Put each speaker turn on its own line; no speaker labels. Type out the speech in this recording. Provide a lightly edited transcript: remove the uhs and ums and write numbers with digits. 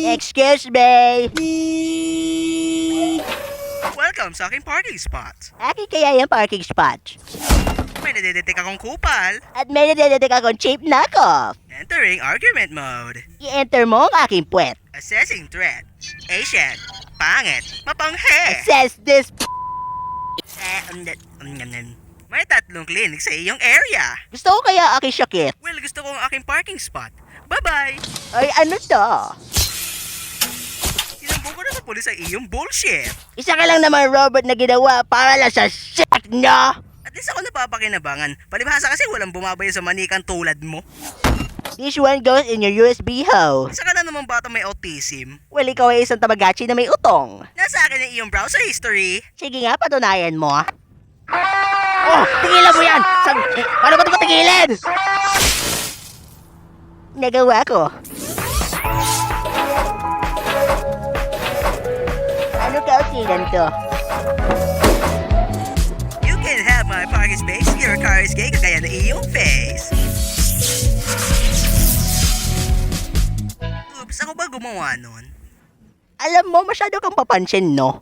Excuse me.
Welcome sa aking parking spot.
Akin kaya yung parking spot.
May nadedetect akong kupal.
At may nadedetect akong cheap knockoff.
Entering argument mode.
I-enter mo ang aking puwet.
Assessing threat. Asian. Pangit. Mapanghe.
Assess this.
May 3 clinic sa iyong area.
Gusto ko kaya aking syakit.
Well, gusto ko ang aking parking spot. Bye-bye!
Ay, ano to?
Sinambong ko na sa pulis ang iyong bullshit.
Isa ka lang naman robot na ginawa para lang sa shit, no?
At least ako napapakinabangan. Palibhasa kasi walang bumabayo sa manikan tulad mo.
This one goes in your USB hole.
Isa ka na naman bata may autism.
Well, ikaw ay isang tamagotchi na may utong.
Nasa akin ang iyong browser history.
Sige nga, patunayan mo. Oh, tigilan mo yan! Paano ba ito patigilin? Nagawa ko. Ano kausinan to?
You can have my parking space. Your car is gay kagaya na iyong face. Oops, ako ba gumawa nun?
Alam mo, masyado kang papansin, no?